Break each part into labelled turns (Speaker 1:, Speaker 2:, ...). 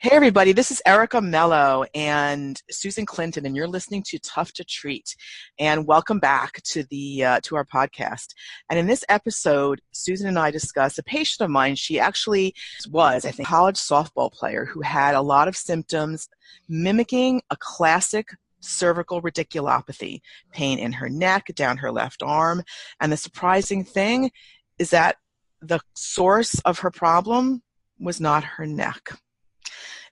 Speaker 1: Hey everybody, this is Erica Mello and Susan Clinton, and you're listening to Tough to Treat. And welcome back to to our podcast. And in this episode, Susan and I discuss a patient of mine. She actually was, I think, a college softball player who had a lot of symptoms mimicking a classic cervical radiculopathy, pain in her neck, down her left arm. And the surprising thing is that the source of her problem was not her neck.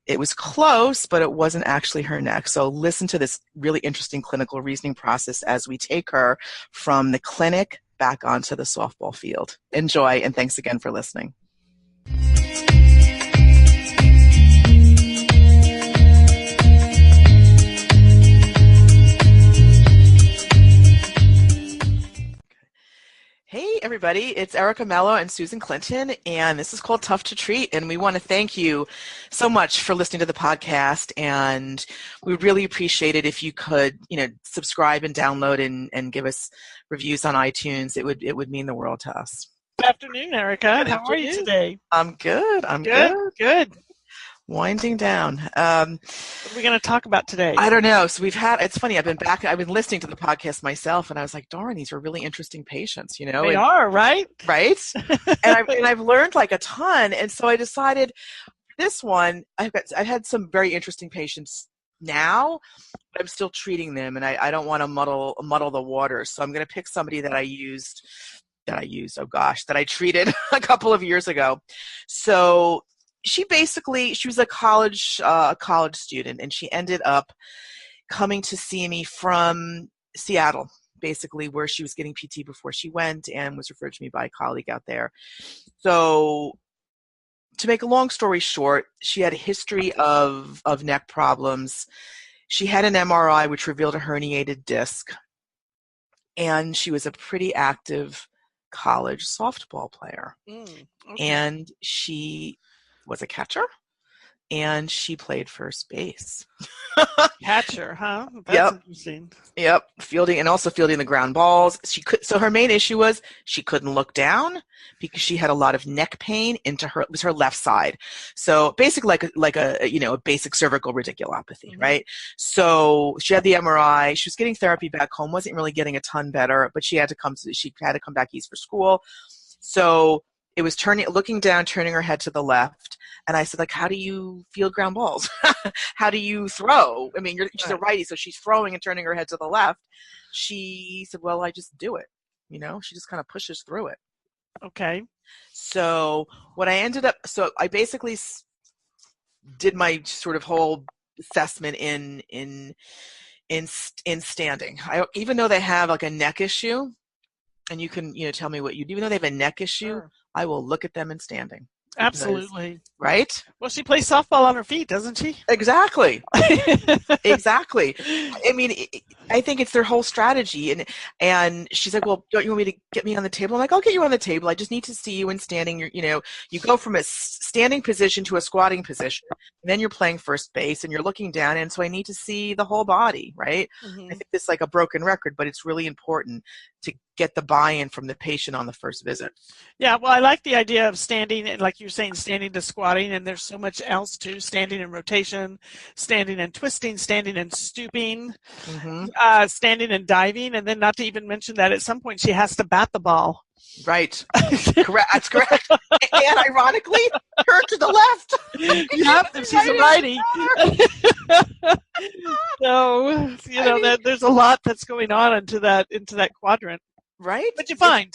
Speaker 1: It was close, but it wasn't actually her neck. So listen to this really interesting clinical reasoning process as we take her from the clinic back onto the softball field. Enjoy, and thanks again for listening. Hey everybody, it's Erica Mello and Susan Clinton, and this is called Tough to Treat, and we want to thank you so much for listening to the podcast, and we would really appreciate it if you could, subscribe and download and give us reviews on iTunes. It would mean the world to us.
Speaker 2: Good afternoon, Erica. How are you today?
Speaker 1: I'm good.
Speaker 2: Good.
Speaker 1: Winding down.
Speaker 2: What are we going to talk about today?
Speaker 1: I don't know. So it's funny, I've been listening to the podcast myself, and I was like, darn, these are really interesting patients,
Speaker 2: They are, right?
Speaker 1: Right? and I've learned like a ton. And so I decided this one, I've had some very interesting patients now, but I'm still treating them, and I don't want to muddle the waters. So I'm going to pick somebody that I treated a couple of years ago. So she was a college student, and she ended up coming to see me from Seattle, basically, where she was getting PT before she went, and was referred to me by a colleague out there. So to make a long story short, she had a history of neck problems. She had an MRI which revealed a herniated disc, and she was a pretty active college softball player.
Speaker 2: Okay.
Speaker 1: And she was a catcher, and she played first base.
Speaker 2: Catcher, huh? That's interesting.
Speaker 1: Yep, fielding the ground balls. So her main issue was she couldn't look down because she had a lot of neck pain it was her left side. So basically like a basic cervical radiculopathy,
Speaker 2: Mm-hmm.
Speaker 1: right? So she had the MRI, she was getting therapy back home, wasn't really getting a ton better, but she had to come back east for school. So it was looking down, turning her head to the left. And I said, like, how do you field ground balls? How do you throw? I mean, she's a righty, so she's throwing and turning her head to the left. She said, well, I just do it. She just kind of pushes through it.
Speaker 2: Okay.
Speaker 1: So I basically did my sort of whole assessment in standing. Even though they have like a neck issue, and you can, tell me even though they have a neck issue,
Speaker 2: Sure.
Speaker 1: I will look at them in standing.
Speaker 2: Absolutely.
Speaker 1: Right?
Speaker 2: Well, she plays softball on her feet, doesn't she?
Speaker 1: Exactly. Exactly. I mean, I think it's their whole strategy. And she's like, well, don't you want me to get me on the table? I'm like, I'll get you on the table. I just need to see you in standing. You go from a standing position to a squatting position, and then you're playing first base, and you're looking down. And so I need to see the whole body, right?
Speaker 2: Mm-hmm.
Speaker 1: I think this is like a broken record, but it's really important to get the buy-in from the patient on the first visit.
Speaker 2: Yeah, well, I like the idea of standing, and like you're saying, standing to squatting, and there's so much else too: standing and rotation, standing and twisting, standing and stooping,
Speaker 1: Mm-hmm.
Speaker 2: standing and diving, and then not to even mention that at some point she has to bat the ball.
Speaker 1: Right. Correct. That's correct. And ironically, her to the left.
Speaker 2: Yep, if she's a righty. So, there's a lot that's going on into that quadrant.
Speaker 1: Right.
Speaker 2: What'd you find?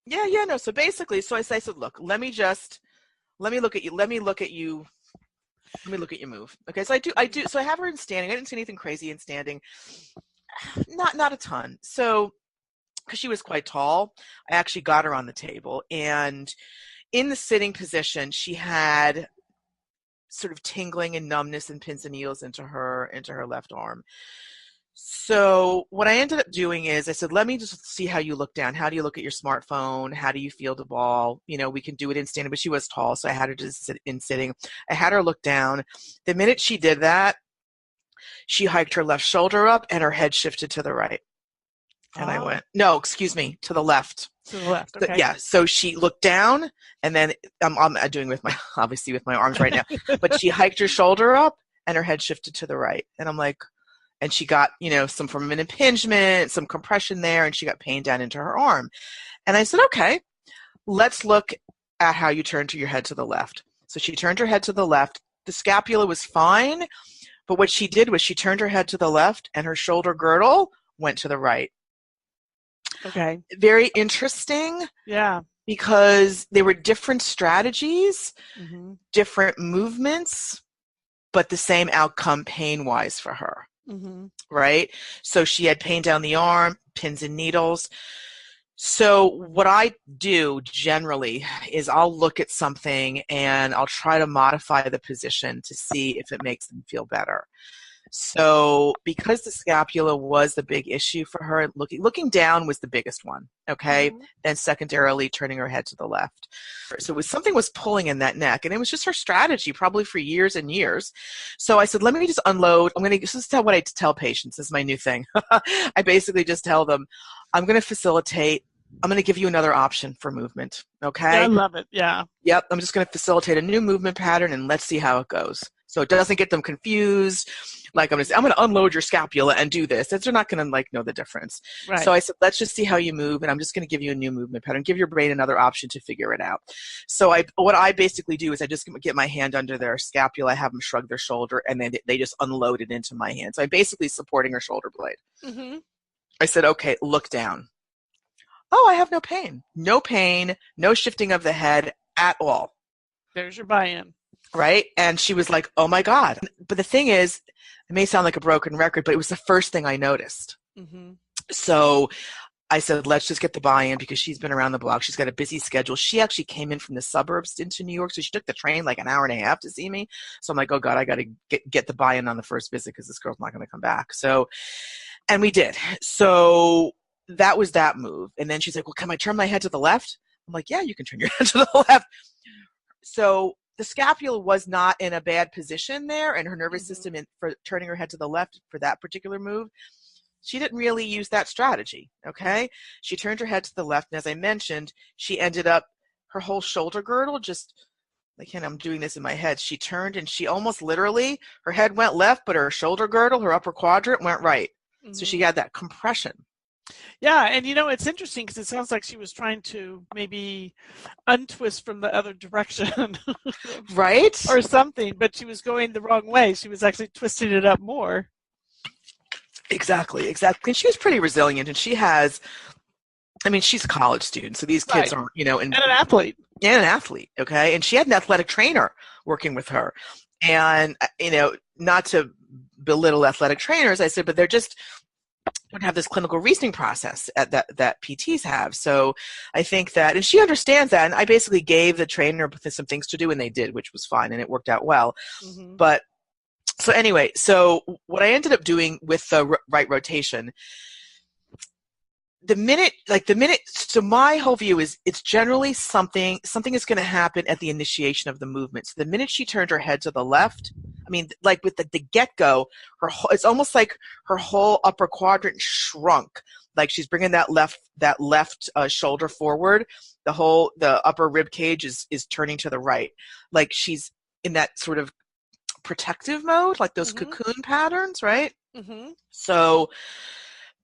Speaker 1: Yeah, no. So basically, I said, look, let me look at you. Let me look at you move. Okay. So I do. So I have her in standing. I didn't see anything crazy in standing. Not a ton. So, because she was quite tall, I actually got her on the table, and in the sitting position, she had sort of tingling and numbness and pins and needles into her left arm. So what I ended up doing is I said, let me just see how you look down. How do you look at your smartphone? How do you field the ball? We can do it in standing, but she was tall, so I had her just sit in sitting. I had her look down. The minute she did that, she hiked her left shoulder up and her head shifted to the right. And I went, no, excuse me, to the left.
Speaker 2: To the left, okay.
Speaker 1: Yeah, so she looked down, and then I'm doing with my, obviously with my arms right now, but she hiked her shoulder up, and her head shifted to the right. And I'm like, and she got, some form of an impingement, some compression there, and she got pain down into her arm. And I said, okay, let's look at how you turn your head to the left. So she turned her head to the left. The scapula was fine, but what she did was she turned her head to the left, and her shoulder girdle went to the right.
Speaker 2: Okay.
Speaker 1: Very interesting.
Speaker 2: Yeah.
Speaker 1: Because they were different strategies, different movements, but the same outcome pain-wise for her, right? So she had pain down the arm, pins and needles. So what I do generally is I'll look at something and I'll try to modify the position to see if it makes them feel better. So because the scapula was the big issue for her, looking down was the biggest one, okay? Then secondarily turning her head to the left. So something was pulling in that neck, and it was just her strategy probably for years and years. So I said, let me just unload. This is what I tell patients. This is my new thing. I basically just tell them, I'm going to facilitate. I'm going to give you another option for movement, okay?
Speaker 2: Yeah, I love it, yeah.
Speaker 1: Yep, I'm just going to facilitate a new movement pattern, and let's see how it goes. So it doesn't get them confused. Like I'm going to unload your scapula and do this. They're not going to know the difference.
Speaker 2: Right.
Speaker 1: So I said, let's just see how you move, and I'm just going to give you a new movement pattern. Give your brain another option to figure it out. So what I basically do is I just get my hand under their scapula, I have them shrug their shoulder, and then they just unload it into my hand. So I'm basically supporting her shoulder blade. I said, okay, look down. Oh, I have no pain. No pain, no shifting of the head at all.
Speaker 2: There's your buy-in.
Speaker 1: Right? And she was like, oh my God. But the thing is, it may sound like a broken record, but it was the first thing I noticed. So I said, let's just get the buy-in because she's been around the block. She's got a busy schedule. She actually came in from the suburbs into New York, so she took the train like an hour and a half to see me. So I'm like, oh God, I got to get the buy-in on the first visit because this girl's not going to come back. So, and we did. So that was that move. And then she's like, well, can I turn my head to the left? I'm like, yeah, you can turn your head to the left. So the scapula was not in a bad position there, and her nervous system for turning her head to the left for that particular move, she didn't really use that strategy, okay? She turned her head to the left, and as I mentioned, she ended up, her whole shoulder girdle just, again, I'm doing this in my head, she turned and she almost literally, her head went left, but her shoulder girdle, her upper quadrant went right. So she had that compression.
Speaker 2: Yeah, and it's interesting because it sounds like she was trying to maybe untwist from the other direction.
Speaker 1: Right?
Speaker 2: Or something, but she was going the wrong way. She was actually twisting it up more.
Speaker 1: Exactly. And she was pretty resilient, and she's a college student, so these kids aren't, and
Speaker 2: an athlete.
Speaker 1: And an athlete, okay? And she had an athletic trainer working with her. And, not to belittle athletic trainers, I said, but they're just don't have this clinical reasoning process that PTs have. So I think that, and she understands that, and I basically gave the trainer some things to do, and they did, which was fine, and it worked out well. But so anyway, so what I ended up doing with the right rotation, so my whole view is it's generally something is going to happen at the initiation of the movement. So the minute she turned her head to the left, like with the get-go, it's almost like her whole upper quadrant shrunk. Like she's bringing that left shoulder forward. The upper rib cage is turning to the right. Like she's in that sort of protective mode, like those cocoon patterns, right? So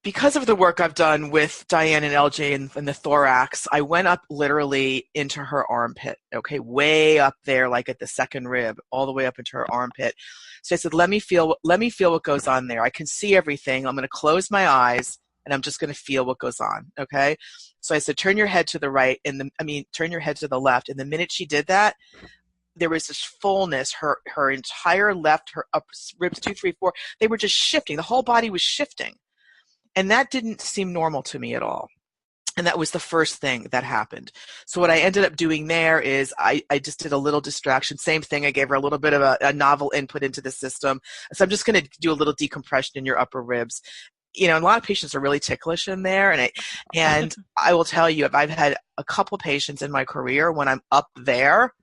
Speaker 1: because of the work I've done with Diane and LJ and the thorax, I went up literally into her armpit, okay, way up there, like at the second rib, all the way up into her armpit. So I said, let me feel what goes on there. I can see everything. I'm going to close my eyes, and I'm just going to feel what goes on, okay? So I said, turn your head to the right, turn your head to the left. And the minute she did that, there was this fullness, her entire left, her up ribs 2, 3, 4, they were just shifting. The whole body was shifting. And that didn't seem normal to me at all. And that was the first thing that happened. So what I ended up doing there is I just did a little distraction. Same thing. I gave her a little bit of a novel input into the system. So I'm just going to do a little decompression in your upper ribs. And a lot of patients are really ticklish in there. And I will tell you, I've had a couple patients in my career when I'm up there,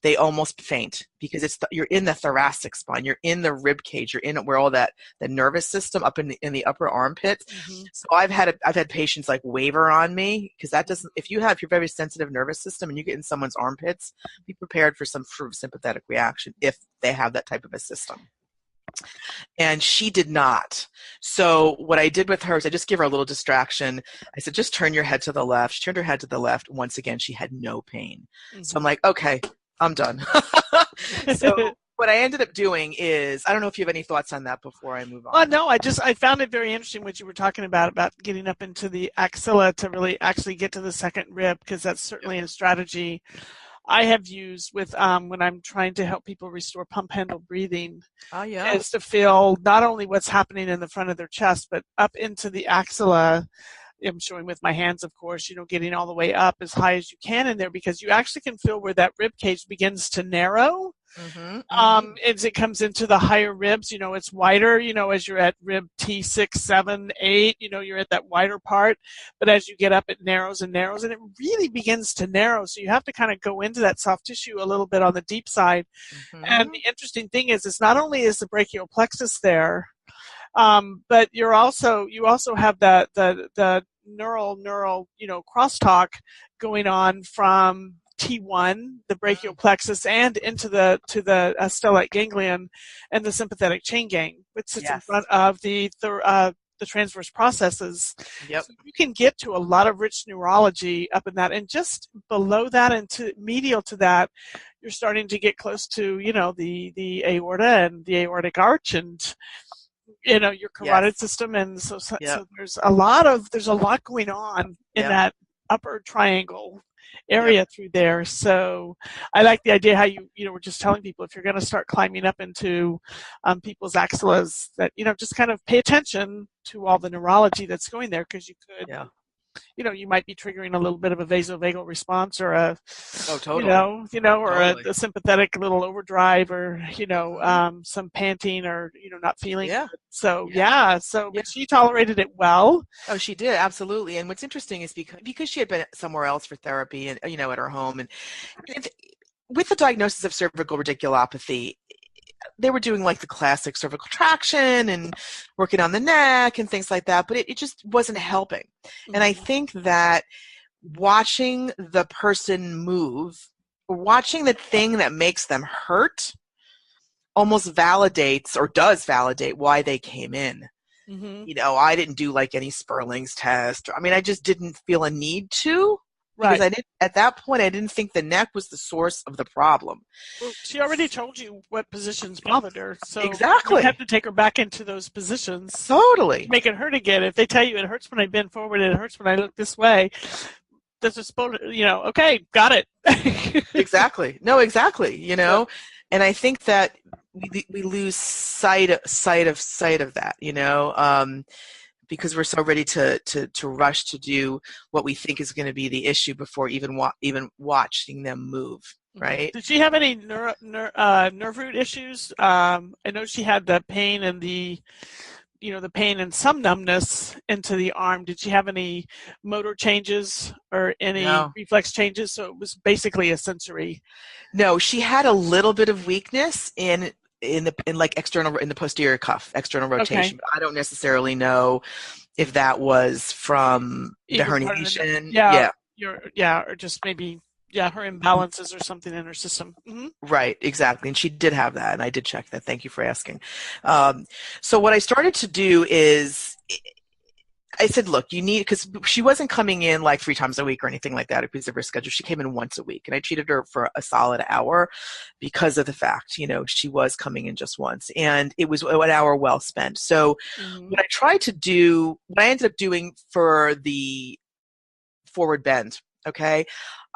Speaker 1: they almost faint because you're in the thoracic spine, you're in the rib cage, you're in where all the nervous system up in the upper armpit.
Speaker 2: Mm-hmm.
Speaker 1: So I've had patients like waver on me because that doesn't. If you're very sensitive nervous system and you get in someone's armpits, be prepared for some sort of sympathetic reaction if they have that type of a system. And she did not. So what I did with her is I just gave her a little distraction. I said, just turn your head to the left. She turned her head to the left. Once again, she had no pain.
Speaker 2: Mm-hmm.
Speaker 1: So I'm like, okay, I'm done. So what I ended up doing is, I don't know if you have any thoughts on that before I move on.
Speaker 2: No, I found it very interesting what you were talking about getting up into the axilla to really actually get to the second rib, because that's certainly a strategy I have used with when I'm trying to help people restore pump handle breathing.
Speaker 1: Oh, yeah.
Speaker 2: Is to feel not only what's happening in the front of their chest, but up into the axilla. I'm showing with my hands, of course, getting all the way up as high as you can in there, because you actually can feel where that rib cage begins to narrow.
Speaker 1: Mm-hmm, mm-hmm.
Speaker 2: As it comes into the higher ribs, it's wider, as you're at rib T6, 7, 8, you're at that wider part. But as you get up, it narrows and narrows, and it really begins to narrow. So you have to kind of go into that soft tissue a little bit on the deep side. Mm-hmm. And the interesting thing is, it's not only is the brachial plexus there, but you also have the neural, crosstalk going on from T1, the brachial plexus, and into the stellate ganglion and the sympathetic chain gang, which sits in front of the transverse processes.
Speaker 1: Yep.
Speaker 2: So you can get to a lot of rich neurology up in that, and just below that and to medial to that, you're starting to get close to the aorta and the aortic arch and your carotid system, and so there's a lot going on in that upper triangle area through there. So I like the idea how you were just telling people, if you're going to start climbing up into people's axillas, that just kind of pay attention to all the neurology that's going there, because you could you might be triggering a little bit of a vasovagal response, or a a sympathetic little overdrive, or some panting, or not feeling good. So but she tolerated it well.
Speaker 1: Oh, she did, absolutely. And what's interesting is because she had been somewhere else for therapy, and at her home, and with the diagnosis of cervical radiculopathy, they were doing like the classic cervical traction and working on the neck and things like that, but it just wasn't helping. Mm-hmm. And I think that watching the person move, watching the thing that makes them hurt, almost validates, or does validate, why they came in. Mm-hmm. I didn't do like any Sperling's test. I just didn't feel a need to. Because at that point, I didn't think the neck was the source of the problem.
Speaker 2: Well, she already told you what positions bothered her, so
Speaker 1: exactly,
Speaker 2: you have to take her back into those positions.
Speaker 1: Totally,
Speaker 2: make it hurt again. If they tell you it hurts when I bend forward, it hurts when I look this way, that's a supposed. Okay, got it.
Speaker 1: Exactly. No, exactly. And I think that we lose sight of that. Because we're so ready to rush to do what we think is going to be the issue before even watching them move, right?
Speaker 2: Did she have any nerve root issues? I know she had the pain and the pain and some numbness into the arm. Did she have any motor changes or any reflex changes? So it was basically a sensory.
Speaker 1: No, she had a little bit of weakness in the posterior cuff, external rotation. Okay. But I don't necessarily know if that was from the herniation.
Speaker 2: Or just maybe her imbalances or something in her system. Mm-hmm.
Speaker 1: Right, exactly. And she did have that, and I did check that. Thank you for asking. So what I started to do is, I said, look, because she wasn't coming in like 3 times a week or anything like that because of her schedule. She came in once a week, and I treated her for a solid hour because of the fact, she was coming in just once, and it was an hour well spent. So what I ended up doing for the forward bend, okay,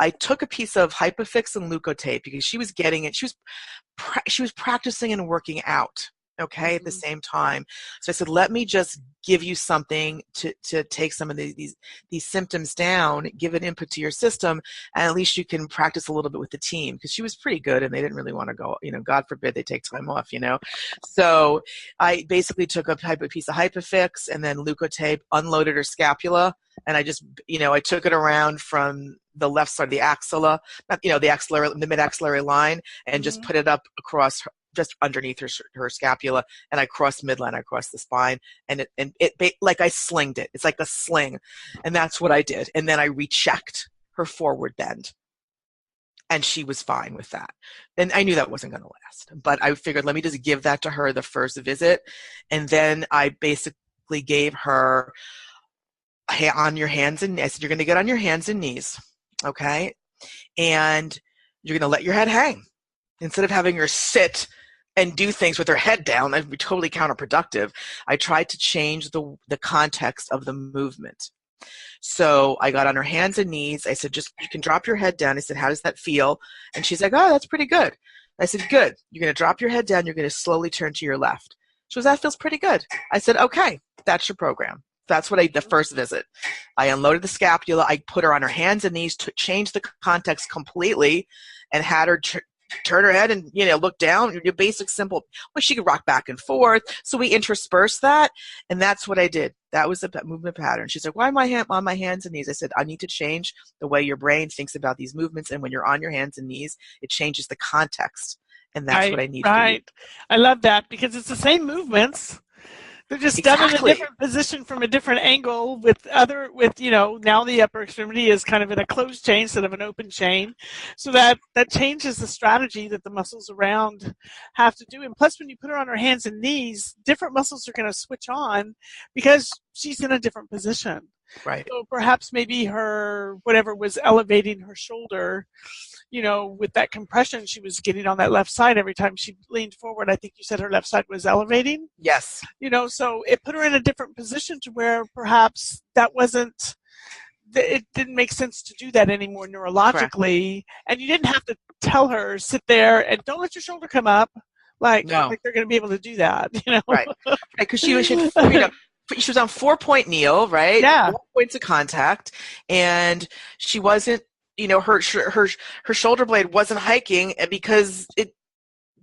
Speaker 1: I took a piece of Hypafix and Leukotape because she was getting it. She was practicing and working out. okay, at the same time. So I said, let me just give you something to take some of these symptoms down, give an input to your system, and at least you can practice a little bit with the team, because she was pretty good and they didn't really want to go, God forbid they take time off, So I basically took a piece of Hypofix and then Leukotape, unloaded her scapula, and I just, I took it around from the left side of the axilla, not, the mid-axillary line, and just put it up across just underneath her scapula, and I crossed midline, I crossed the spine, and it like I slinged it. It's like a sling, and that's what I did. And then I rechecked her forward bend, and she was fine with that. And I knew that wasn't going to last, but I figured, let me just give that to her the first visit, and then I basically gave her on your hands and I said, you're going to get on your hands and knees, okay, and you're going to let your head hang instead of having her sit and do things with her head down. That would be totally counterproductive. I tried to change the context of the movement. So I got on her hands and knees. I said, you can drop your head down. I said, how does that feel? And she's like, oh, that's pretty good. I said, good. You're going to drop your head down. You're going to slowly turn to your left. She goes, that feels pretty good. I said, okay, that's your program. That's what the first visit. I unloaded the scapula. I put her on her hands and knees to change the context completely and had her turn her head and, look down. Your basic, simple, she could rock back and forth. So we interspersed that, and that's what I did. That was the movement pattern. She's like, why am I on my hands and knees? I said, I need to change the way your brain thinks about these movements, and when you're on your hands and knees, it changes the context, and that's what I need for you.
Speaker 2: I love that, because it's the same movements. They're just done in a different position from a different angle with now the upper extremity is kind of in a closed chain instead of an open chain. So that changes the strategy that the muscles around have to do. And plus, when you put her on her hands and knees, different muscles are going to switch on because she's in a different position.
Speaker 1: Right.
Speaker 2: So perhaps maybe her, whatever was elevating her shoulder, with that compression she was getting on that left side every time she leaned forward. I think you said her left side was elevating.
Speaker 1: Yes.
Speaker 2: So it put her in a different position to where perhaps it didn't make sense to do that anymore neurologically. Correct. And you didn't have to tell her, sit there and don't let your shoulder come up. Like they're going to be able to do that,
Speaker 1: Right. Because she was, she was on 4-point kneel, right?
Speaker 2: Yeah.
Speaker 1: 4 points of contact, and she wasn't, her shoulder blade wasn't hiking because it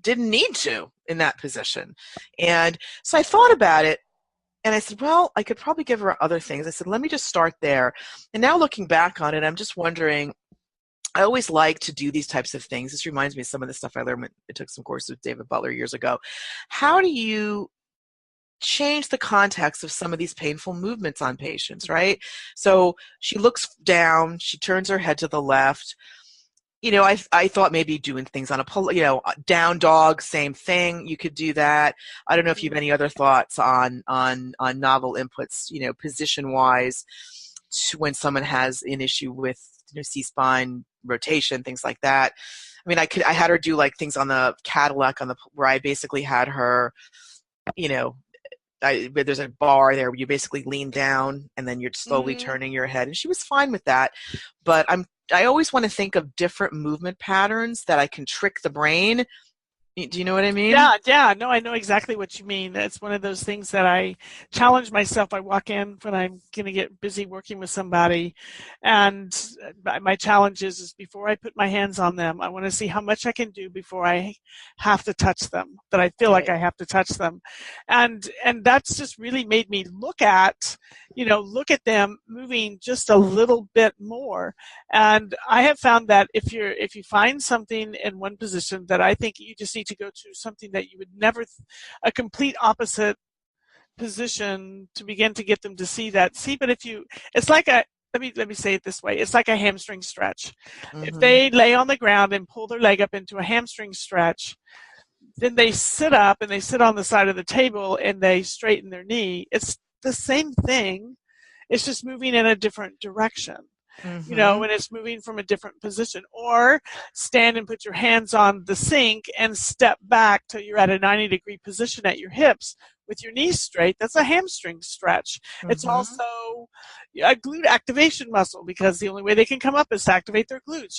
Speaker 1: didn't need to in that position. And so I thought about it, and I said, well, I could probably give her other things. I said, let me just start there. And now looking back on it, I'm just wondering, I always like to do these types of things. This reminds me of some of the stuff I learned when I took some courses with David Butler years ago. How do you change the context of some of these painful movements on patients, right? So she looks down, she turns her head to the left. I thought maybe doing things on a down dog, same thing. You could do that. I don't know if you have any other thoughts on novel inputs, position wise, when someone has an issue with C-spine rotation, things like that. I mean, I had her do like things on the Cadillac where I basically had her, there's a bar there where you basically lean down and then you're slowly turning your head, and she was fine with that. But I always want to think of different movement patterns that I can trick the brain. Do you know what I mean?
Speaker 2: Yeah. No, I know exactly what you mean. It's one of those things that I challenge myself. I walk in when I'm going to get busy working with somebody, and my challenge is before I put my hands on them, I want to see how much I can do before I have to touch them, that I feel like I have to touch them. And that's just really made me look at them moving just a little bit more. And I have found that if you find something in one position that I think you just need to go to something that you would never, a complete opposite position, to begin to get them to see that. But it's like let me say it this way. It's like a hamstring stretch. If they lay on the ground and pull their leg up into a hamstring stretch, then they sit up and they sit on the side of the table and they straighten their knee. It's the same thing. It's just moving in a different direction. And it's moving from a different position. Or stand and put your hands on the sink and step back till you're at a 90-degree position at your hips. with your knees straight, that's a hamstring stretch. It's
Speaker 1: Mm-hmm.
Speaker 2: also a glute activation muscle, because the only way they can come up is to activate their glutes.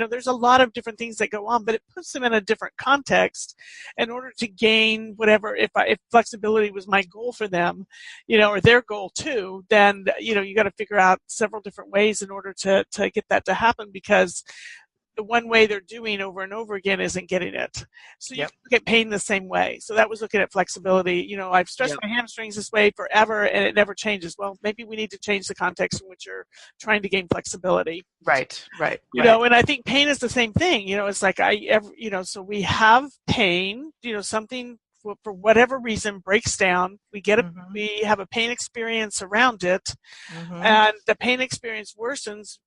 Speaker 2: There's a lot of different things that go on, but it puts them in a different context in order to gain whatever. If flexibility was my goal for them, or their goal too, then you got to figure out several different ways in order to get that to happen, because the one way they're doing over and over again isn't getting it. So you
Speaker 1: Yep.
Speaker 2: can look at pain the same way. So that was looking at flexibility. I've stretched
Speaker 1: Yep.
Speaker 2: my hamstrings this way forever and it never changes. Well, maybe we need to change the context in which you're trying to gain flexibility.
Speaker 1: Right.
Speaker 2: And I think pain is the same thing. It's like so we have pain, something for whatever reason breaks down.
Speaker 1: Mm-hmm.
Speaker 2: We have a pain experience around it,
Speaker 1: Mm-hmm.
Speaker 2: and the pain experience worsens.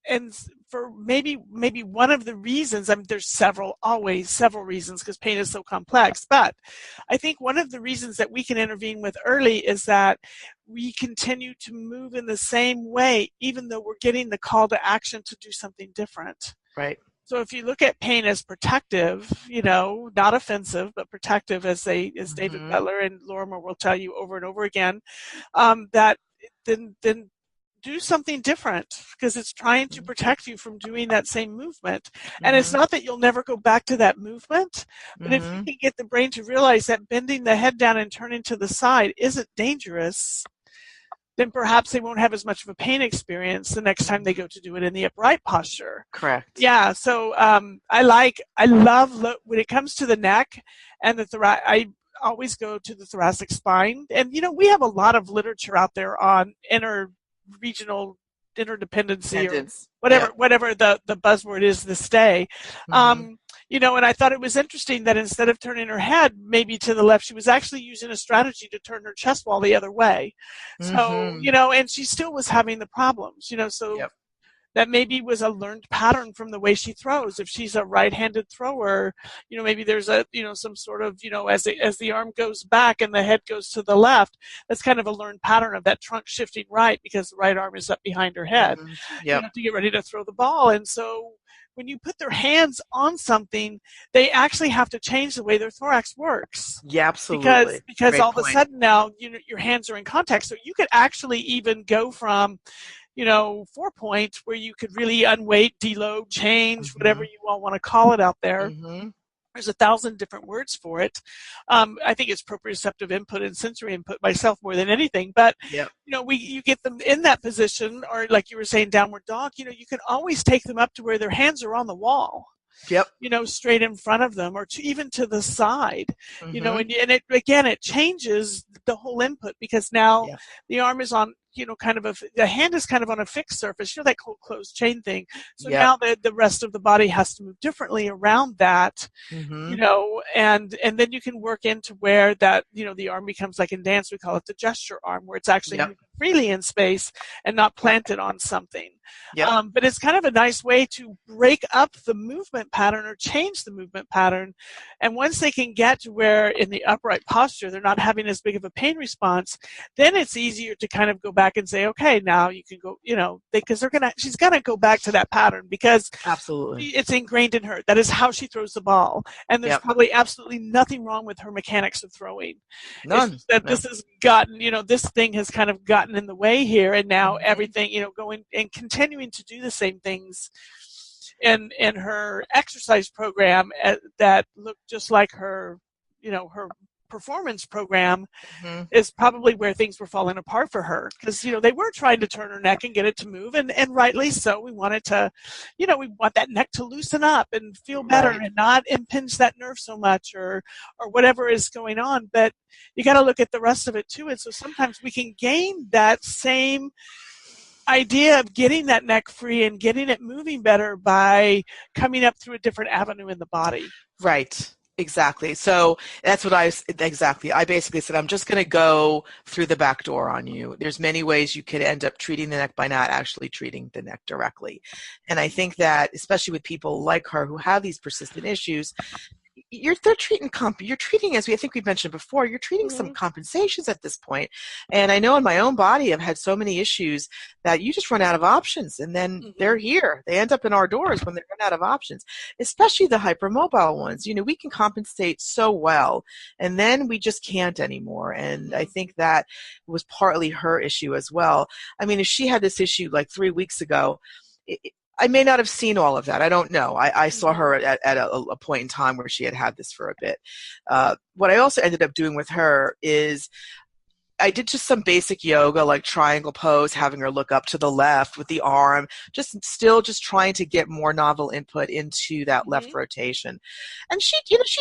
Speaker 2: And for maybe one of the reasons, there's always several reasons, because pain is so complex, but I think one of the reasons that we can intervene with early is that we continue to move in the same way, even though we're getting the call to action to do something different.
Speaker 1: Right.
Speaker 2: So if you look at pain as protective, not offensive, but protective, as
Speaker 1: Mm-hmm.
Speaker 2: David Butler and Lorimer will tell you over and over again, that then do something different, because it's trying to protect you from doing that same movement.
Speaker 1: Mm-hmm.
Speaker 2: And it's not that you'll never go back to that movement, but if you can get the brain to realize that bending the head down and turning to the side isn't dangerous, then perhaps they won't have as much of a pain experience the next time they go to do it in the upright posture.
Speaker 1: Correct.
Speaker 2: Yeah. So I love when it comes to the neck and the thoracic. I always go to the thoracic spine, and we have a lot of literature out there on regional interdependency, or whatever the buzzword is this day. And I thought it was interesting that instead of turning her head maybe to the left, she was actually using a strategy to turn her chest wall the other way. So, and she still was having the problems, so that maybe was a learned pattern from the way she throws. If she's a right-handed thrower, maybe there's some sort of, as the arm goes back and the head goes to the left, that's kind of a learned pattern of that trunk shifting right, because the right arm is up behind her head, to get ready to throw the ball. And so when you put their hands on something, they actually have to change the way their thorax works.
Speaker 1: Yeah, absolutely.
Speaker 2: Because
Speaker 1: Great
Speaker 2: all
Speaker 1: point.
Speaker 2: of a sudden now, your hands are in contact. So you could actually even go from 4-point, where you could really unweight, deload, change, whatever you all want to call it out there. There's 1,000 different words for it. I think it's proprioceptive input and sensory input myself more than anything. But you get them in that position, or like you were saying, downward dog. You can always take them up to where their hands are on the wall.
Speaker 1: Yep.
Speaker 2: Straight in front of them, or even to the side. And it changes the whole input, because now the arm is on. The hand is kind of on a fixed surface, that whole closed chain thing. So now the rest of the body has to move differently around that, and then you can work into where that, the arm becomes, like in dance, we call it the gesture arm, where it's actually moving freely in space and not planted on something. But it's kind of a nice way to break up the movement pattern or change the movement pattern. And once they can get to where in the upright posture, they're not having as big of a pain response, then it's easier to kind of go back and say, okay, now you can go, because she's going to go back to that pattern, because
Speaker 1: absolutely
Speaker 2: it's ingrained in her. That is how she throws the ball. And there's probably absolutely nothing wrong with her mechanics of throwing.
Speaker 1: None.
Speaker 2: This has gotten, this thing has kind of gotten in the way here. And now everything, going and continuing to do the same things in her exercise program that look just like her, her performance program is probably where things were falling apart for her, because they were trying to turn her neck and get it to move, and rightly so. We wanted to, we want that neck to loosen up and feel better and not impinge that nerve so much, or whatever is going on. But you got to look at the rest of it too. And so sometimes we can gain that same idea of getting that neck free and getting it moving better by coming up through a different avenue in the body.
Speaker 1: Right. Exactly. So that's what I basically said, I'm just going to go through the back door on you. There's many ways you could end up treating the neck by not actually treating the neck directly. And I think that, especially with people like her who have these persistent issues, they're treating you're treating, as I think we've mentioned before, you're treating some compensations at this point. And I know in my own body I've had so many issues that you just run out of options, and then they're here. They end up in our doors when they run out of options, especially the hypermobile ones. We can compensate so well, and then we just can't anymore. And I think that was partly her issue as well. I mean, if she had this issue like 3 weeks ago, I may not have seen all of that. I don't know. I saw her at a point in time where she had this for a bit. What I also ended up doing with her is I did just some basic yoga, like triangle pose, having her look up to the left with the arm, just trying to get more novel input into that left rotation. And she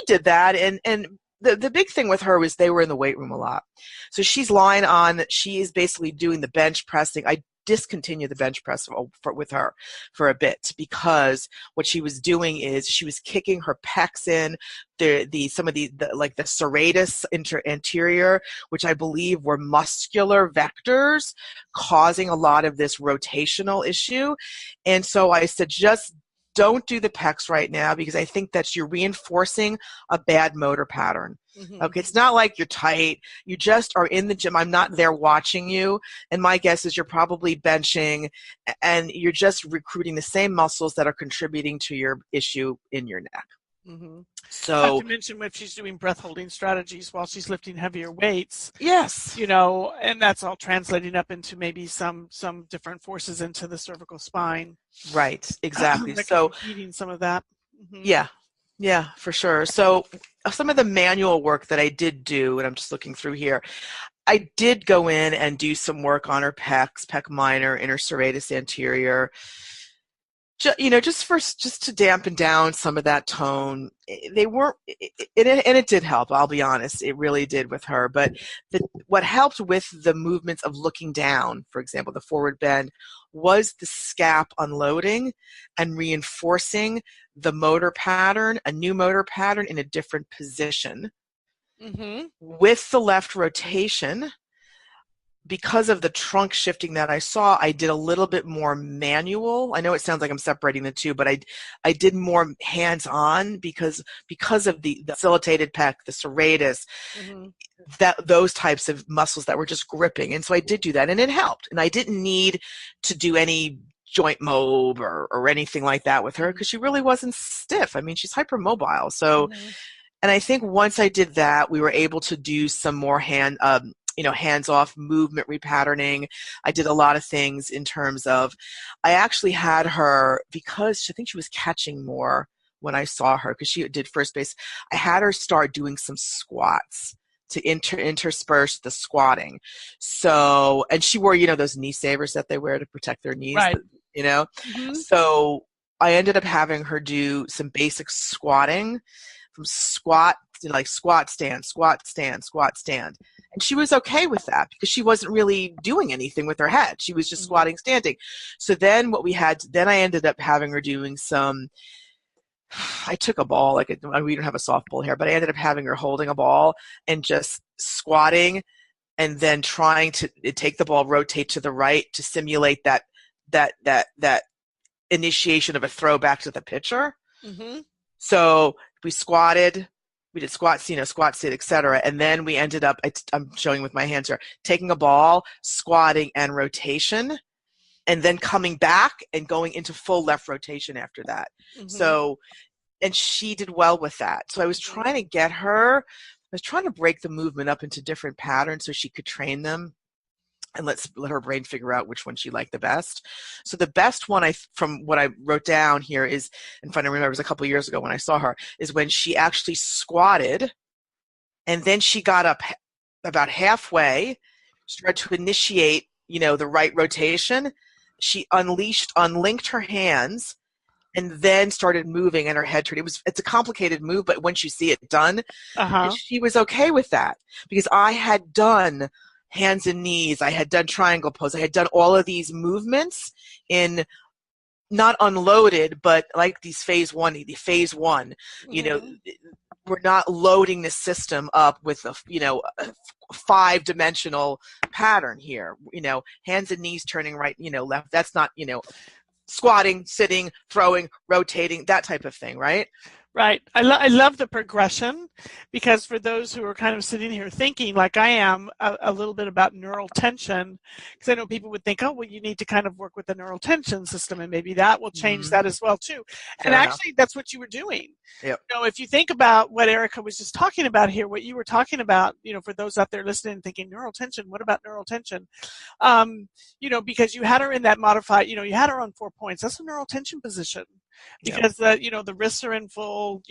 Speaker 1: did that. And the big thing with her was they were in the weight room a lot. So she is basically doing the bench pressing. I discontinue the bench press with her for a bit, because what she was doing is she was kicking her pecs in some of the like the serratus anterior, which I believe were muscular vectors causing a lot of this rotational issue. And so I said, just don't do the pecs right now, because I think that you're reinforcing a bad motor pattern. Okay, it's not like you're tight. You just are in the gym. I'm not there watching you. And my guess is you're probably benching and you're just recruiting the same muscles that are contributing to your issue in your neck. So,
Speaker 2: not to mention when she's doing breath holding strategies while she's lifting heavier weights.
Speaker 1: Yes.
Speaker 2: And that's all translating up into maybe some different forces into the cervical spine.
Speaker 1: Right, exactly.
Speaker 2: So eating some of that.
Speaker 1: Yeah, for sure. So some of the manual work that I did do, and I'm just looking through here, I did go in and do some work on her pecs, pec minor, inner serratus anterior, just to dampen down some of that tone. They weren't, and it did help, I'll be honest. It really did with her. But what helped with the movements of looking down, for example, the forward bend, was the scap unloading and reinforcing the motor pattern, a new motor pattern in a different position. With the left rotation. Because of the trunk shifting that I saw, I did a little bit more manual. I know it sounds like I'm separating the two, but I did more hands-on because of the facilitated pec, the serratus, those types of muscles that were just gripping. And so I did do that, and it helped. And I didn't need to do any joint mob or anything like that with her, because she really wasn't stiff. I mean, she's hypermobile. So, and I think once I did that, we were able to do some more hands-off movement repatterning. I did a lot of things in terms of, I actually had her, because I think she was catching more when I saw her, because she did first base, I had her start doing some squats to intersperse the squatting. So, and she wore, those knee savers that they wear to protect their knees,
Speaker 2: right.
Speaker 1: So I ended up having her do some basic squatting, from squat, like squat, stand, squat, stand, squat, stand. And she was okay with that, because she wasn't really doing anything with her head. She was just squatting, standing. So then I ended up having her doing I took a ball, we don't have a softball here, but I ended up having her holding a ball and just squatting, and then trying to take the ball, rotate to the right to simulate that initiation of a throw back to the pitcher. So we squatted, we did squat, squat, sit, etc. And then we ended up, I'm showing with my hands here, taking a ball, squatting and rotation, and then coming back and going into full left rotation after that. So, and she did well with that. So I was trying to break the movement up into different patterns so she could train them. And let her brain figure out which one she liked the best. So the best one, from what I wrote down here is, and if I remember, it was a couple of years ago when I saw her, is when she actually squatted, and then she got up about halfway, started to initiate, the right rotation. She unlinked her hands, and then started moving, and her head turned. It's a complicated move, but once you see it done, she was okay with that, because I had done hands and knees, I had done triangle pose, I had done all of these movements in, not unloaded, but like these phase one, we're not loading the system up with a 5-dimensional pattern here, hands and knees turning right, left. That's not, squatting, sitting, throwing, rotating, that type of thing, right?
Speaker 2: Right. I love the progression, because for those who are kind of sitting here thinking, like I am, a little bit about neural tension, because I know people would think, oh, well, you need to kind of work with the neural tension system, and maybe that will change
Speaker 1: Mm-hmm.
Speaker 2: that as well, too. And
Speaker 1: Fair enough.
Speaker 2: actually, that's what you were doing.
Speaker 1: Yep.
Speaker 2: If you think about what Erica was just talking about here, what you were talking about, for those out there listening and thinking, neural tension, what about neural tension? Because you had her in that modified, you had her on 4 points. That's a neural tension position.
Speaker 1: Yep.
Speaker 2: Because the wrists are in full,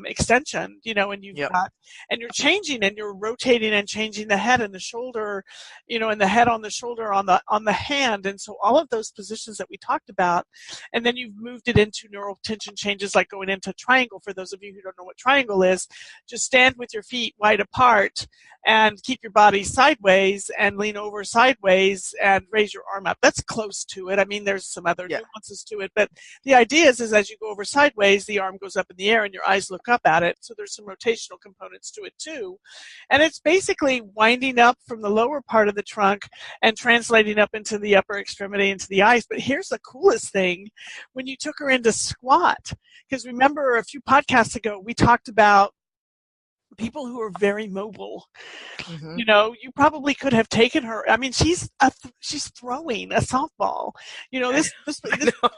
Speaker 2: extension, and you've
Speaker 1: Yep.
Speaker 2: got, and you're changing and you're rotating and changing the head and the shoulder, and the head on the shoulder on the hand, and so all of those positions that we talked about, and then you've moved it into neural tension changes, like going into triangle. For those of you who don't know what triangle is, just stand with your feet wide apart and keep your body sideways and lean over sideways and raise your arm up. That's close to it. I mean, there's some other nuances to it, but the idea is as you go over sideways, the arm goes up in the air and your eyes look up at it. So there's some rotational components to it too. And it's basically winding up from the lower part of the trunk and translating up into the upper extremity, into the eyes. But here's the coolest thing. When you took her into squat, because remember a few podcasts ago, we talked about people who are very mobile.
Speaker 1: Mm-hmm.
Speaker 2: You probably could have taken her. I mean, she's throwing a softball. This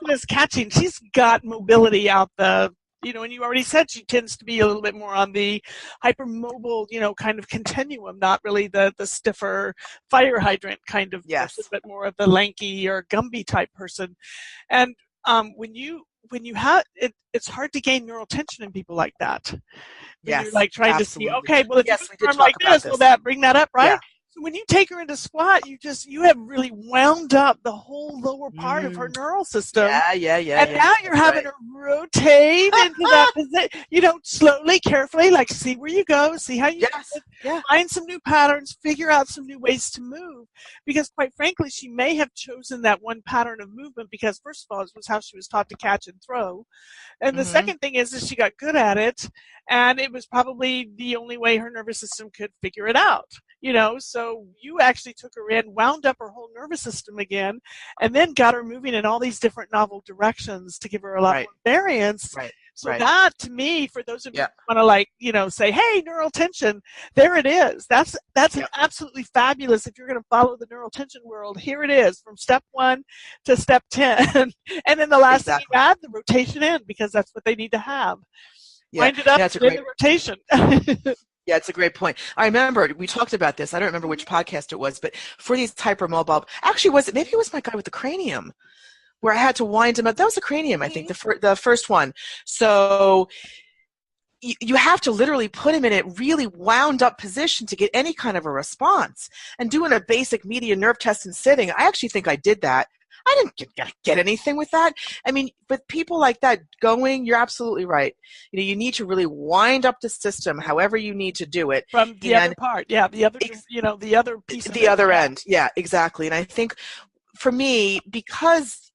Speaker 2: is catching. She's got mobility out the. And you already said she tends to be a little bit more on the hypermobile, kind of continuum, not really the stiffer fire hydrant kind of person, but more of the lanky or Gumby type person. And when you have it, it's hard to gain neural tension in people like that. You're like trying
Speaker 1: absolutely.
Speaker 2: to see, okay, well, if you
Speaker 1: we did
Speaker 2: arm like this, will that bring that up, right?
Speaker 1: Yeah.
Speaker 2: So when you take her into squat, you have really wound up the whole lower part of her neural system.
Speaker 1: Yeah.
Speaker 2: And now you're having her rotate into that position, slowly, carefully, like see where you go, see how you find some new patterns, figure out some new ways to move. Because quite frankly, she may have chosen that one pattern of movement because first of all, it was how she was taught to catch and throw. And the second thing is that she got good at it, and it was probably the only way her nervous system could figure it out. So you actually took her in, wound up her whole nervous system again, and then got her moving in all these different novel directions to give her a lot more variance.
Speaker 1: Right.
Speaker 2: So that, to me, for those of you who want to say, hey, neural tension, there it is. That's an absolutely fabulous, if you're going to follow the neural tension world, here it is from step 1 to step 10. And then the last thing you add, the rotation in, because that's what they need to have. Wind it up in the rotation.
Speaker 1: Yeah, it's a great point. I remember we talked about this. I don't remember which podcast it was, but for these hypermobile, actually, maybe it was my guy with the cranium, where I had to wind him up. That was the cranium, I think, the first one. So you have to literally put him in a really wound up position to get any kind of a response. And doing a basic median nerve test and sitting, I actually think I did that. I didn't get anything with that. I mean, but people like that going, you're absolutely right. You need to really wind up the system however you need to do it.
Speaker 2: From the other part. Yeah, the other, the other piece of
Speaker 1: the other end. Yeah, exactly. And I think for me, because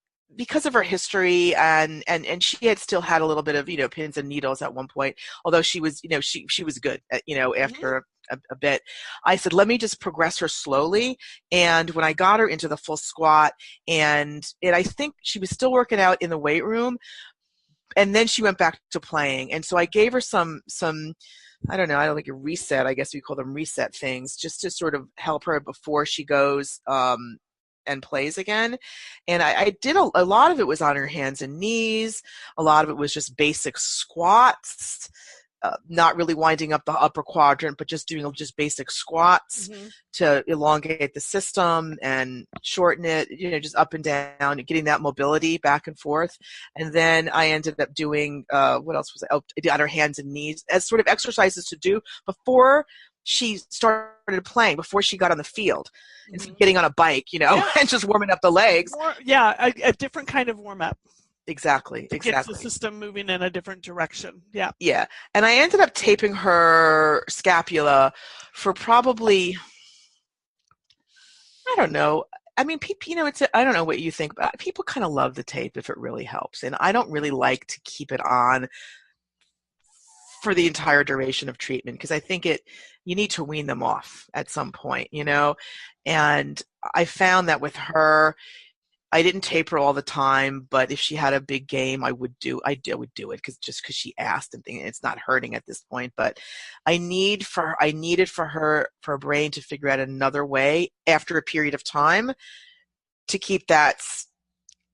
Speaker 1: of her history and she had still had a little bit of, pins and needles at one point, although she was, she was good at, after a bit, I said, let me just progress her slowly. And when I got her into the full squat and I think she was still working out in the weight room, and then she went back to playing. And so I gave her some, I don't know, I don't think a reset, I guess we call them reset things, just to sort of help her before she goes, and plays again. And I did a lot of it was on her hands and knees. A lot of it was just basic squats, not really winding up the upper quadrant, but just doing just basic squats to elongate the system and shorten it, just up and down and getting that mobility back and forth. And then I ended up doing, what else was I on her hands and knees as sort of exercises to do before she started playing, before she got on the field, instead of getting on a bike, and just warming up the legs.
Speaker 2: A different kind of warm up.
Speaker 1: Exactly.
Speaker 2: Gets the system moving in a different direction. Yeah.
Speaker 1: Yeah. And I ended up taping her scapula for probably, I don't know. I mean, people, I don't know what you think, but people kind of love the tape if it really helps. And I don't really like to keep it on for the entire duration of treatment, because I think you need to wean them off at some point, And I found that with her, I didn't tape her all the time, but if she had a big game, I would do it because she asked and things. It's not hurting at this point, but I needed for her brain to figure out another way after a period of time to keep that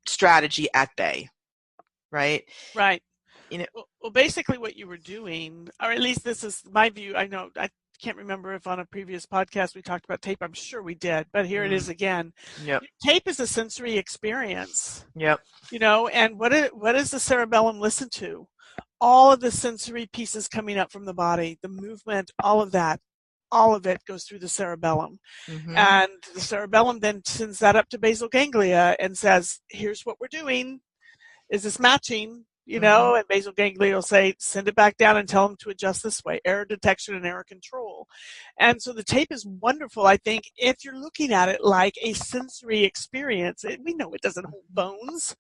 Speaker 1: strategy at bay, right?
Speaker 2: Right.
Speaker 1: You know,
Speaker 2: Well, basically what you were doing, or at least this is my view. I know I can't remember if on a previous podcast we talked about tape. I'm sure we did, but here it is again.
Speaker 1: Yep.
Speaker 2: Tape is a sensory experience.
Speaker 1: Yep.
Speaker 2: And what does the cerebellum listen to? All of the sensory pieces coming up from the body, the movement, all of that. All of it goes through the cerebellum. And the cerebellum then sends that up to basal ganglia and says, here's what we're doing. Is this matching? And basal ganglia will say, send it back down and tell them to adjust this way. Error detection and error control. And so the tape is wonderful, I think, if you're looking at it like a sensory experience. We know it doesn't hold bones,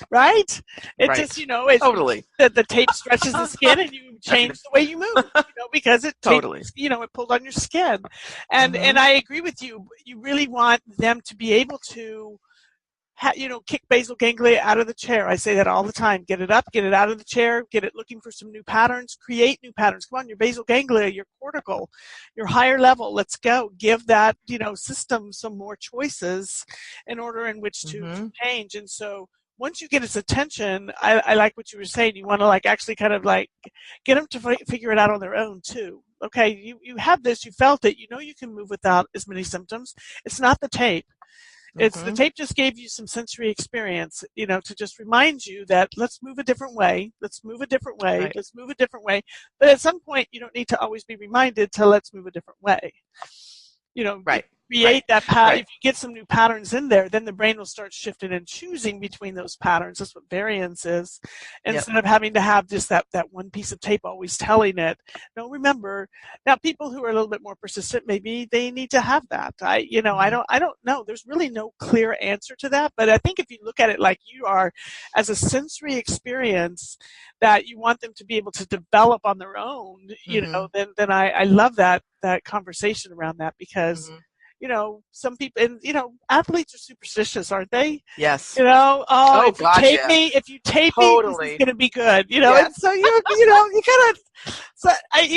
Speaker 2: right? It just,
Speaker 1: totally.
Speaker 2: The tape stretches the skin and you change the way you move, because it
Speaker 1: totally,
Speaker 2: it pulls on your skin. And I agree with you. You really want them to be able to kick basal ganglia out of the chair. I say that all the time. Get it up, get it out of the chair, get it looking for some new patterns, create new patterns. Come on, your basal ganglia, your cortical, your higher level. Let's go. Give that, system some more choices in order in which to change. And so once you get its attention, I like what you were saying. You want to actually kind of get them to figure it out on their own too. Okay, you have this, you felt it, you can move without as many symptoms. It's not the tape. It's the tape just gave you some sensory experience, to just remind you that let's move a different way. Let's move a different way.
Speaker 1: Right.
Speaker 2: Let's move a different way. But at some point, you don't need to always be reminded to let's move a different way.
Speaker 1: Right.
Speaker 2: Create that pattern.
Speaker 1: Right.
Speaker 2: If you get some new patterns in there, then the brain will start shifting and choosing between those patterns. That's what variance is. Instead of having to have just that one piece of tape always telling it. No, remember, now people who are a little bit more persistent, maybe they need to have that. I don't know. There's really no clear answer to that. But I think if you look at it like you are as a sensory experience that you want them to be able to develop on their own, then I love that conversation around that because some people, and athletes are superstitious, aren't they?
Speaker 1: Yes.
Speaker 2: If
Speaker 1: God,
Speaker 2: you tape me,
Speaker 1: totally.
Speaker 2: this is going to be good.
Speaker 1: Yes.
Speaker 2: And so you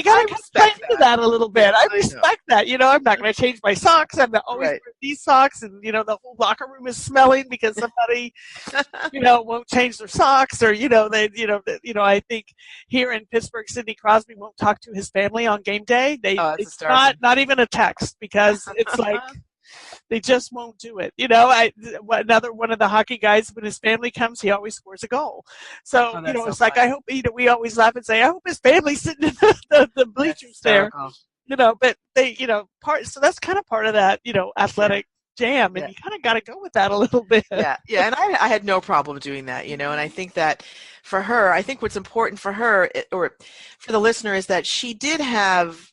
Speaker 2: gotta play into that a little bit. I respect that. I'm not going to change my socks. I'm not always wearing these socks, and the whole locker room is smelling because somebody won't change their socks, or I think here in Pittsburgh, Sidney Crosby won't talk to his family on game day. It's not even a text because it's like they just won't do it. Another one of the hockey guys, when his family comes, he always scores a goal. So it's like I hope we always laugh and say I hope his family's sitting in the bleachers there. But they so that's kind of part of that athletic jam, and you kind of got to go with that a little bit.
Speaker 1: Yeah, and I had no problem doing that, and I think that for her, I think what's important for her or for the listener is that she did have,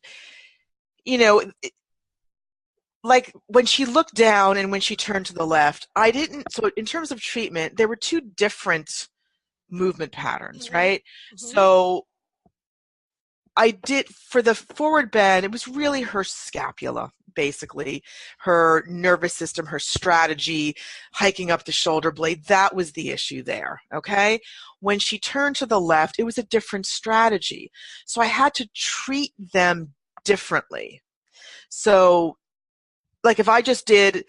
Speaker 1: like when she looked down and when she turned to the left, so in terms of treatment, there were two different movement patterns, right? So I did, for the forward bend, it was really her scapula, basically, her nervous system, her strategy, hiking up the shoulder blade. That was the issue there, okay? When she turned to the left, it was a different strategy. So I had to treat them differently. So, like if I just did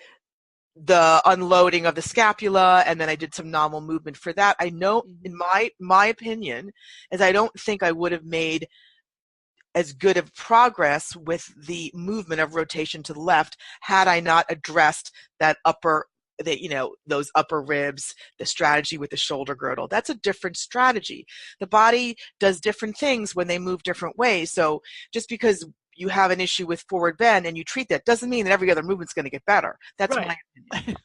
Speaker 1: the unloading of the scapula and then I did some normal movement for that, I know, in my opinion, is I don't think I would have made as good of progress with the movement of rotation to the left had I not addressed that those upper ribs, the strategy with the shoulder girdle. That's a different strategy. The body does different things when they move different ways. So just because you have an issue with forward bend and you treat that doesn't mean that every other movement's going to get better. That's my opinion,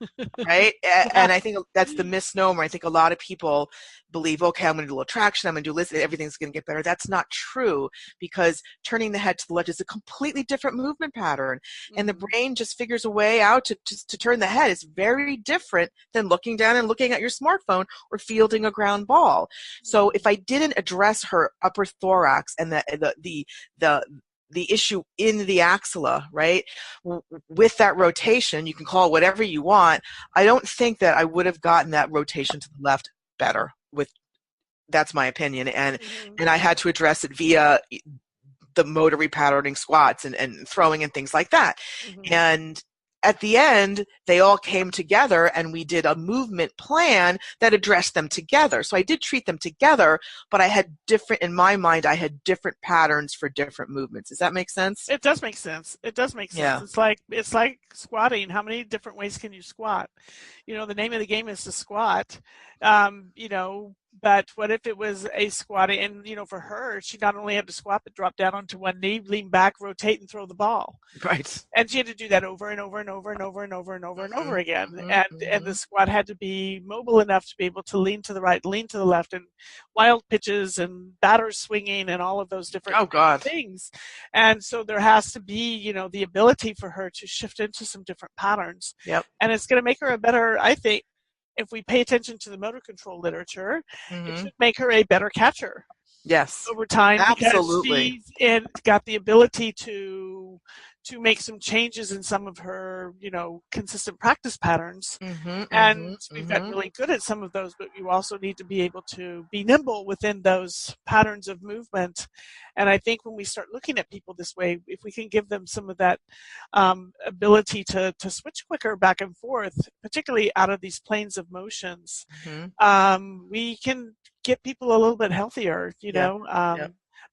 Speaker 1: right? And I think that's the misnomer. I think a lot of people believe, okay, I'm going to do a little traction, I'm going to do this, everything's going to get better. That's not true, because turning the head to the left is a completely different movement pattern, and the brain just figures a way out to turn the head. It's very different than looking down and looking at your smartphone or fielding a ground ball. So if I didn't address her upper thorax and the issue in the axilla, right? With that rotation, you can call it whatever you want. I don't think that I would have gotten that rotation to the left better with, that's my opinion. And I had to address it via the motor repatterning squats and throwing and things like that. And at the end, they all came together and we did a movement plan that addressed them together. So I did treat them together, but I had different, in my mind, I had different patterns for different movements. Does that make sense?
Speaker 2: It does make sense. It does make sense. Yeah. It's like squatting. How many different ways can you squat? The name of the game is to squat. But what if it was a squat? And, for her, she not only had to squat, but drop down onto one knee, lean back, rotate, and throw the ball.
Speaker 1: Right.
Speaker 2: And she had to do that over and over and over and over and over and over and over again. And the squat had to be mobile enough to be able to lean to the right, lean to the left, and wild pitches and batters swinging and all of those different things. And so there has to be, the ability for her to shift into some different patterns.
Speaker 1: Yep.
Speaker 2: And it's going to make her a better, I think, if we pay attention to the motor control literature, it should make her a better catcher.
Speaker 1: Yes.
Speaker 2: Over time.
Speaker 1: Absolutely.
Speaker 2: Because she's got the ability to make some changes in some of her, consistent practice patterns. And we've gotten really good at some of those, but you also need to be able to be nimble within those patterns of movement. And I think when we start looking at people this way, if we can give them some of that ability to switch quicker back and forth, particularly out of these planes of motions, we can get people a little bit healthier,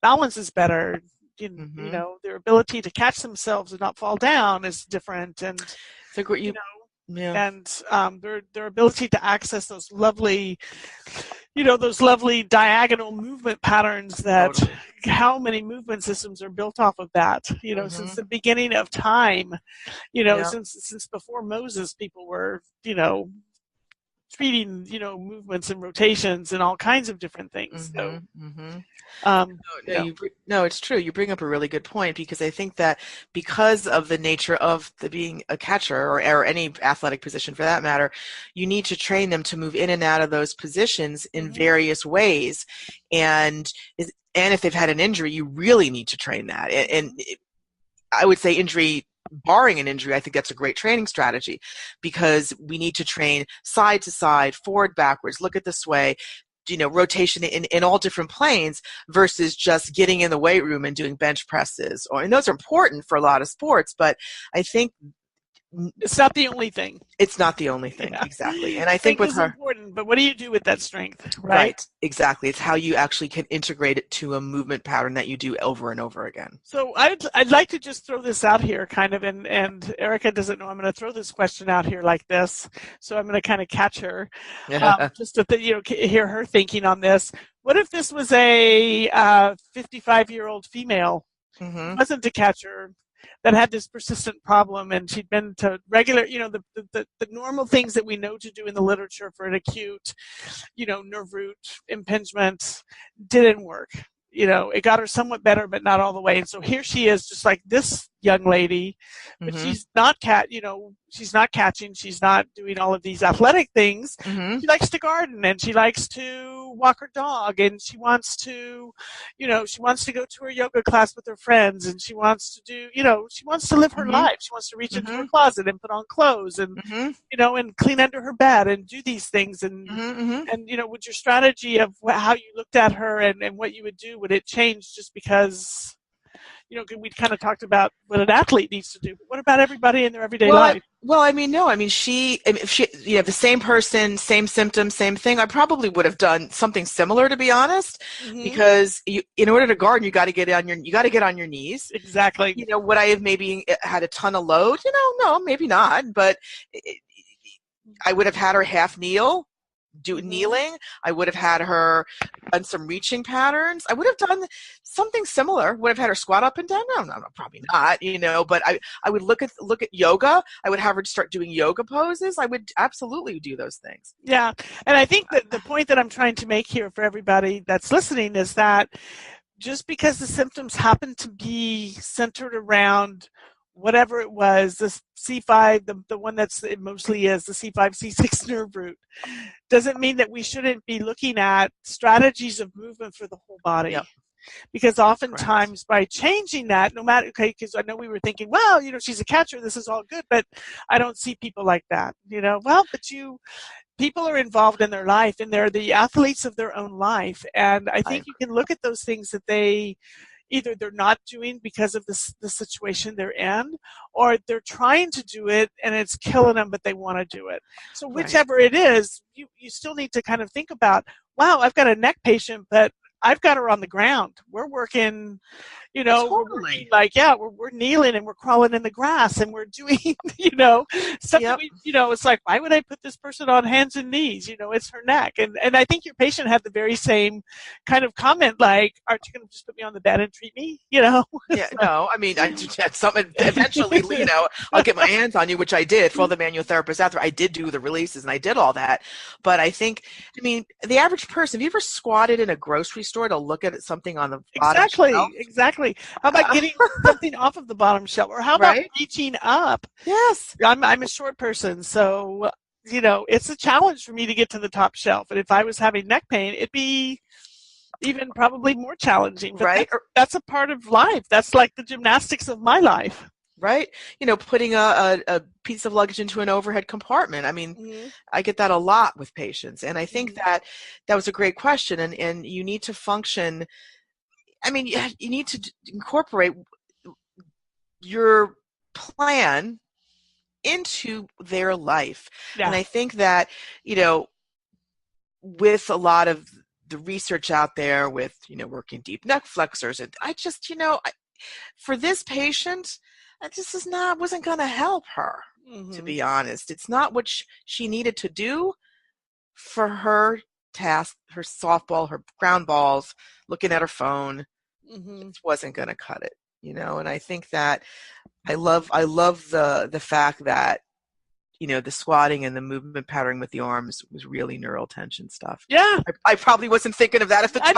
Speaker 2: balance is better. Their ability to catch themselves and not fall down is different, and their ability to access those lovely diagonal movement patterns that how many movement systems are built off of that, since the beginning of time, since before Moses, people were, treating, movements and rotations and all kinds of different things.
Speaker 1: No, it's true. You bring up a really good point, because I think that because of the nature of being a catcher or any athletic position for that matter, you need to train them to move in and out of those positions in various ways. And if they've had an injury, you really need to train that. And I would say barring an injury, I think that's a great training strategy, because we need to train side to side, forward, backwards, look at the sway, rotation in all different planes, versus just getting in the weight room and doing bench presses. And those are important for a lot of sports, but I think
Speaker 2: it's not the only thing.
Speaker 1: It's not the only thing, exactly. And I think with her,
Speaker 2: important, but what do you do with that strength,
Speaker 1: right? Exactly. It's how you actually can integrate it to a movement pattern that you do over and over again.
Speaker 2: So I'd like to just throw this out here, kind of, and Erica doesn't know I'm going to throw this question out here like this, so I'm going to kind of catch her, just to hear her thinking on this. What if this was a 55-year-old female, wasn't a catcher, that had this persistent problem, and she'd been to regular, the normal things that we know to do in the literature for an acute, nerve root impingement didn't work. It got her somewhat better, but not all the way. And so here she is, just like this young lady, but she's not she's not catching, she's not doing all of these athletic things. She likes to garden, and she likes to walk her dog, and she wants to, she wants to go to her yoga class with her friends, and she wants to do, she wants to live her life. She wants to reach into her closet and put on clothes and, and clean under her bed and do these things. And, would your strategy of how you looked at her and what you would do, would it change just because, we kind of talked about what an athlete needs to do, but what about everybody in their everyday life?
Speaker 1: She, if she, the same person, same symptoms, same thing, I probably would have done something similar, to be honest, because in order to garden, you got to get on your knees.
Speaker 2: Exactly.
Speaker 1: Would I have maybe had a ton of load? No, maybe not, but I would have had her half kneel, kneeling. I would have had her done some reaching patterns. I would have done something similar. Would have had her squat up and down? No, probably not, but I would look at yoga. I would have her start doing yoga poses. I would absolutely do those things.
Speaker 2: Yeah. And I think that the point that I'm trying to make here for everybody that's listening is that just because the symptoms happen to be centered around whatever it was, the C5, the one it mostly is, the C5, C6 nerve root, doesn't mean that we shouldn't be looking at strategies of movement for the whole body.
Speaker 1: Yep.
Speaker 2: Because oftentimes by changing that, no matter, okay, because I know we were thinking, well, she's a catcher, this is all good, but I don't see people like that, well, but people are involved in their life, and they're the athletes of their own life. And I think you can look at those things that either they're not doing because of the situation they're in, or they're trying to do it and it's killing them, but they want to do it. So whichever it is, you still need to kind of think about, wow, I've got a neck patient, but I've got her on the ground. We're working,
Speaker 1: totally.
Speaker 2: we're kneeling and we're crawling in the grass and we're doing, stuff that it's like, why would I put this person on hands and knees? It's her neck. And I think your patient had the very same kind of comment, like, aren't you going to just put me on the bed and treat me? Yeah,
Speaker 1: no, I mean, I something eventually, I'll get my hands on you, which I did for all the manual therapists out there. I did do the releases and I did all that. But I think, the average person, have you ever squatted in a grocery store to look at something on the bottom shelf?
Speaker 2: Exactly. How about getting something off of the bottom shelf? Or how about reaching up?
Speaker 1: Yes.
Speaker 2: I'm a short person, so, it's a challenge for me to get to the top shelf. And if I was having neck pain, it'd be even probably more challenging. But that's a part of life. That's like the gymnastics of my life.
Speaker 1: Right? Putting a piece of luggage into an overhead compartment. I get that a lot with patients. And I think that was a great question. And you need to function. You need to incorporate your plan into their life. Yeah. And I think that, with a lot of the research out there with, working deep neck flexors, and I just, for this patient, this wasn't going to help her, to be honest. It's not what she needed to do for her task, her softball, her ground balls, looking at her phone. It wasn't going to cut it, and I think that I love the fact that, the squatting and the movement pattern with the arms was really neural tension stuff.
Speaker 2: Yeah.
Speaker 1: I probably wasn't thinking of that at the time.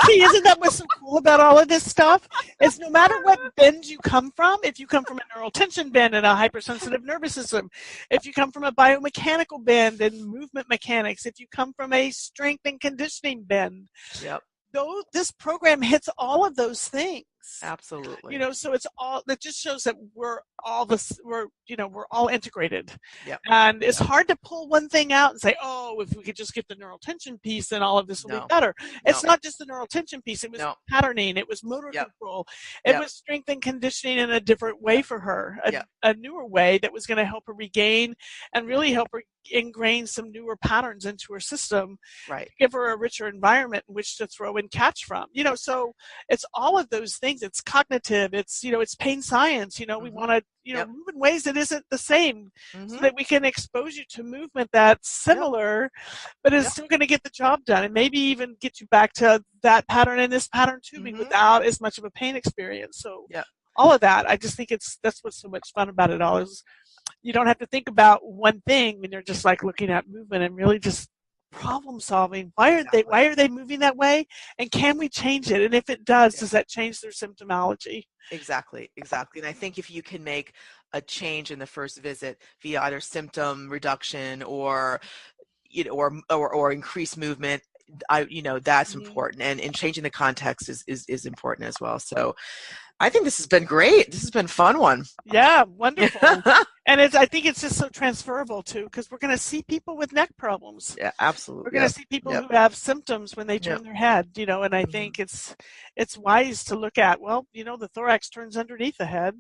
Speaker 2: See, isn't that what's so cool about all of this stuff? Is no matter what bend you come from, if you come from a neural tension bend and a hypersensitive nervous system, if you come from a biomechanical bend and movement mechanics, if you come from a strength and conditioning bend, this program hits all of those things.
Speaker 1: Absolutely.
Speaker 2: So it's all, that just shows that we're all integrated.
Speaker 1: Yep.
Speaker 2: And it's hard to pull one thing out and say, oh, if we could just get the neural tension piece, then all of this will be better. It's not just the neural tension piece. It was patterning. It was motor control. It was strength and conditioning in a different way for her, a newer way that was going to help her regain and really help her ingrain some newer patterns into her system, give her a richer environment in which to throw and catch from. So it's all of those things. It's cognitive. It's it's pain science. We want to move in ways that isn't the same, so that we can expose you to movement that's similar, but is still going to get the job done, and maybe even get you back to that pattern and this pattern too, without as much of a pain experience. So all of that, I just think that's what's so much fun about it all, is you don't have to think about one thing when you're just like looking at movement and really just problem solving. Why are they moving that way, and can we change it? And if it does that change their symptomology?
Speaker 1: Exactly. And I think if you can make a change in the first visit via either symptom reduction or or increased movement, that's important, and changing the context is important as well. So I think this has been great. This has been a fun one.
Speaker 2: Yeah, wonderful. And I think it's just so transferable too, because we're going to see people with neck problems.
Speaker 1: Yeah, absolutely.
Speaker 2: We're going to see people who have symptoms when they turn their head, and I think it's wise to look at, the thorax turns underneath the head,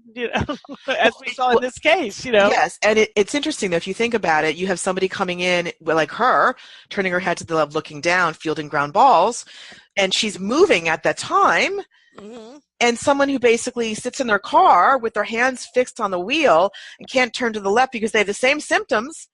Speaker 2: as we saw in this case,
Speaker 1: Yes, and it's interesting though, if you think about it, you have somebody coming in like her, turning her head to the left, looking down, fielding ground balls, and she's moving at that time. And someone who basically sits in their car with their hands fixed on the wheel and can't turn to the left because they have the same symptoms,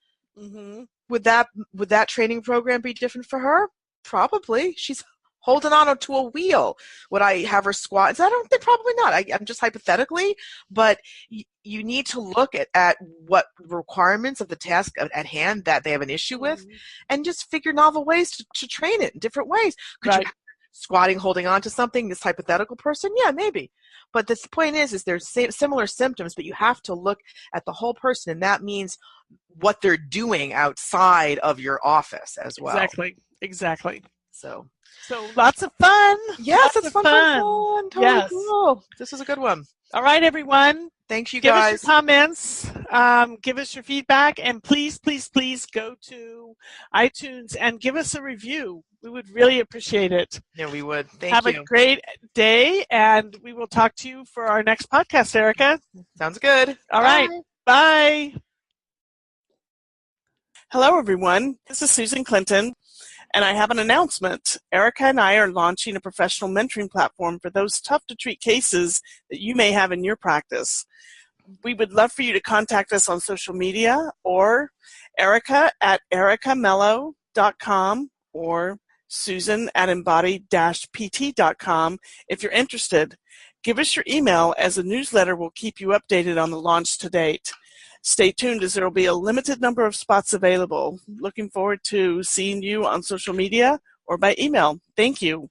Speaker 1: would that training program be different for her? Probably. She's holding on to a wheel. Would I have her squat? I don't think, probably not. I'm just hypothetically, but you need to look at what requirements of the task at hand that they have an issue with, and just figure novel ways to train it in different ways. Could you squatting, holding on to something, this hypothetical person? Yeah, maybe. But the point is there's similar symptoms, but you have to look at the whole person, and that means what they're doing outside of your office as well.
Speaker 2: Exactly.
Speaker 1: So
Speaker 2: lots of fun.
Speaker 1: yes,
Speaker 2: Lots
Speaker 1: it's
Speaker 2: of
Speaker 1: fun. Totally
Speaker 2: Yes.
Speaker 1: cool. This was a good one.
Speaker 2: All right, everyone.
Speaker 1: Thanks, you
Speaker 2: Give
Speaker 1: guys.
Speaker 2: us your comments. Give us your feedback. And please, please, please go to iTunes and give us a review. We would really appreciate it.
Speaker 1: Yeah, we would. Thank
Speaker 2: Have
Speaker 1: you.
Speaker 2: a great day, and we will talk to you for our next podcast, Erica.
Speaker 1: Sounds good.
Speaker 2: All right. Bye. Hello, everyone. This is Susan Clinton, and I have an announcement. Erica and I are launching a professional mentoring platform for those tough-to-treat cases that you may have in your practice. We would love for you to contact us on social media or erica@ericamello.com or susan@embodied-pt.com if you're interested. Give us your email, as the newsletter will keep you updated on the launch to date. Stay tuned, as there will be a limited number of spots available. Looking forward to seeing you on social media or by email. Thank you.